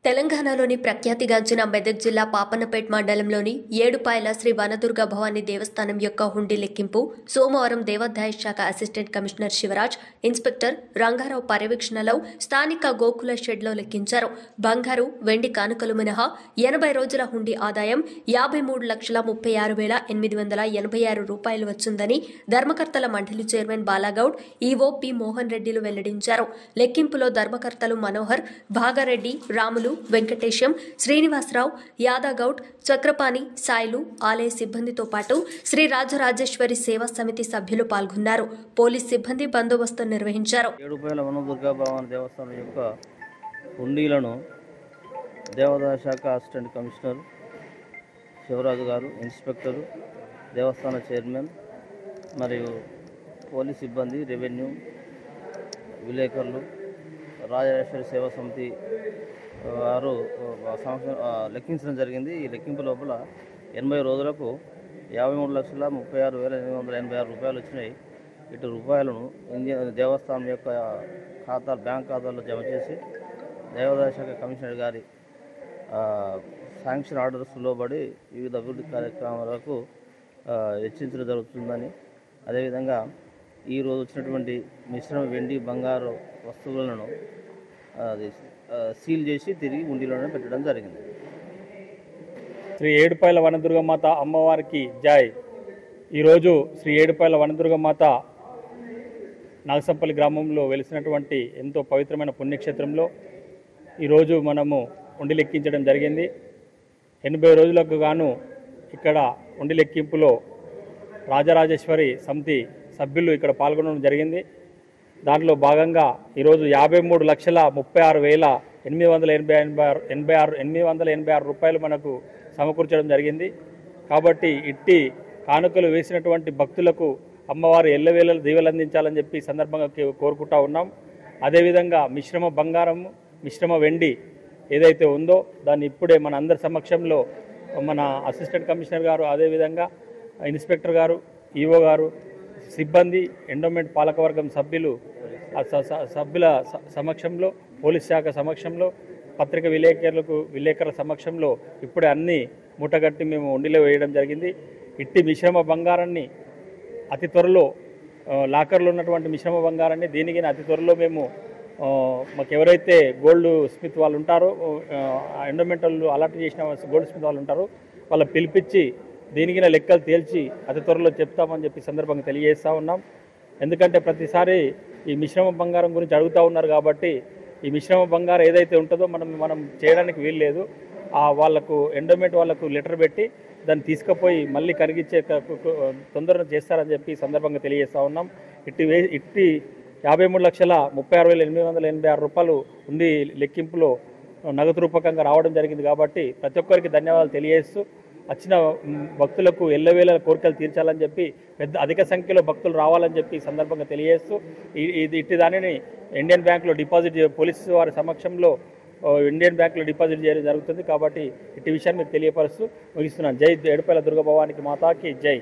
తెలంగాణలోని ప్రఖ్యాతిగాంచిన మెదక్ జిల్లా పాపన్నపేట్ మండలంలోని ఏడుపాయల శ్రీ వనదుర్గ భవానీ దేవస్థానం యొక్క హుండీ లెక్కింపు సోమవారం దేవాదాయ శాఖ assistant commissioner Sivaraj, inspector Rangarao పర్యవేక్షణలో స్థానిక గోకుల షెడ్లో లెక్కించారు. బంగారు, వెండి కానుకలు మినహా 80 రోజుల హుండీ ఆదాయం 53,36,886 రూపాయలు వచ్చిందని ధర్మకర్తల మండలి chairman Balagoud, EO P Mohan రెడ్డిలు వెల్లడించారు. లెక్కింపులో ధర్మకర్తలు మనోహర్, భాగారెడ్డి, రాములు, వెంకటేశం, శ్రీనివాసరావు, యాదగౌడ్, చక్రపాణి, సాయిలు, ఆలయ సిబ్బందితో పాటు శ్రీ రాజరాజేశ్వరి సేవా సమితి సభ్యులు పాల్గొన్నారు. పోలీస్ సిబ్బంది బందోబస్తు నిర్వహించారు. ఏడుపాయల వనదుర్గా భవానీ దేవస్థానం యొక్క హుండీలను దేవాదాయ శాఖ అసిస్టెంట్ కమిషనర్ శివరాజు గారు, ఇన్స్పెక్టరు, దేవస్థాన చైర్మన్ మరియు పోలీస్ సిబ్బంది, రెవెన్యూ, విలేకరులు, రాజరాజేశ్వరి సేవా సమితి వారు లెక్కించడం జరిగింది. ఈ లెక్కింపు లోపల 80 రోజులకు 53,36,886 రూపాయలు వచ్చినాయి. ఇటు రూపాయలను దేవస్థానం యొక్క బ్యాంక్ ఖాతాల్లో జమ చేసి దేవాదాయ శాఖ కమిషనర్ గారి శాంక్షన్ ఆర్డర్స్ లోబడి వివిధ అభివృద్ధి కార్యక్రమాలకు హెచ్చించడం జరుగుతుందని, అదేవిధంగా ఈరోజు వచ్చినటువంటి మిశ్రమ వెండి, బంగారు వస్తువులను సీల్ చేసి తిరిగి హుండీలోనే పెట్టడం జరిగింది. శ్రీ ఏడుపాయల వనదుర్గమాత అమ్మవారికి జై. ఈరోజు శ్రీ ఏడుపాయల వనదుర్గమాత నాగసంపల్లి గ్రామంలో వెలిసినటువంటి ఎంతో పవిత్రమైన పుణ్యక్షేత్రంలో ఈరోజు మనము హుండీ లెక్కించడం జరిగింది. 80 రోజులకు గాను ఇక్కడ హుండీ లెక్కింపులో రాజరాజేశ్వరి సమితి సభ్యులు ఇక్కడ పాల్గొనడం జరిగింది. దాంట్లో భాగంగా ఈరోజు 53,36,886 రూపాయలు మనకు సమకూర్చడం జరిగింది. కాబట్టి ఇట్టి కానుకలు వేసినటువంటి భక్తులకు అమ్మవారు ఎల్లవేళలు దీవెలందించాలని చెప్పి సందర్భంగా కోరుకుంటా ఉన్నాం. అదేవిధంగా మిశ్రమ బంగారం, మిశ్రమ వెండి ఏదైతే ఉందో దాన్ని ఇప్పుడే మన అందరి సమక్షంలో మన అసిస్టెంట్ కమిషనర్ గారు, అదేవిధంగా ఇన్స్పెక్టర్ గారు, ఈవో గారు, సిబ్బంది, ఎండోమెంట్ పాలకవర్గం సభ్యులు సభ్యుల సమక్షంలో, పోలీస్ శాఖ సమక్షంలో, పత్రిక విలేకరుల సమక్షంలో ఇప్పుడే అన్నీ మూటగట్టి మేము హుండీలో వేయడం జరిగింది. ఇట్టి మిశ్రమ బంగారాన్ని అతి త్వరలో లాకర్లో ఉన్నటువంటి మిశ్రమ బంగారాన్ని దీనికి అతి త్వరలో మేము మాకు ఎవరైతే గోల్డ్ స్మిత్ వాళ్ళు ఉంటారో, ఎండోమెంట్ వాళ్ళు అలాట్ చేసిన గోల్డ్ స్మిత్ వాళ్ళు ఉంటారో వాళ్ళ పిలిపించి దీనికి లెక్కలు తేల్చి అతి త్వరలో చెప్తామని చెప్పి సందర్భంగా తెలియజేస్తూ ఉన్నాం. ఎందుకంటే ప్రతిసారి ఈ మిశ్రమ బంగారం గురించి అడుగుతూ ఉన్నారు కాబట్టి ఈ మిశ్రమ బంగారం ఏదైతే ఉంటుందో మనం చేయడానికి వీల్లేదు. వాళ్లకు ఎండోమెంట్ వాళ్లకు లెటర్ పెట్టి దాన్ని తీసుకుపోయి మళ్ళీ కరిగించే తొందరగా చేస్తారని చెప్పి సందర్భంగా తెలియజేస్తూ ఉన్నాం. ఇట్టి 53,36,886 రూపాయలు ఉండి లెక్కింపులో నగదు రూపకంగా రావడం జరిగింది. కాబట్టి ప్రతి ఒక్కరికి ధన్యవాదాలు తెలియజేస్తూ వచ్చిన భక్తులకు ఎల్లవేళ కోరికలు తీర్చాలని చెప్పి అధిక సంఖ్యలో భక్తులు రావాలని చెప్పి సందర్భంగా తెలియజేస్తూ ఇట్టి దానిని ఇండియన్ బ్యాంకులో డిపాజిట్ పోలీసు వారి సమక్షంలో ఇండియన్ బ్యాంకులో డిపాజిట్ చేయడం జరుగుతుంది. కాబట్టి ఇట్టి విషయాన్ని మీకు తెలియపరుస్తూ ముగిస్తున్నాను. జై ఏడుపాయల దుర్గా భవానికి మాతాకి జై.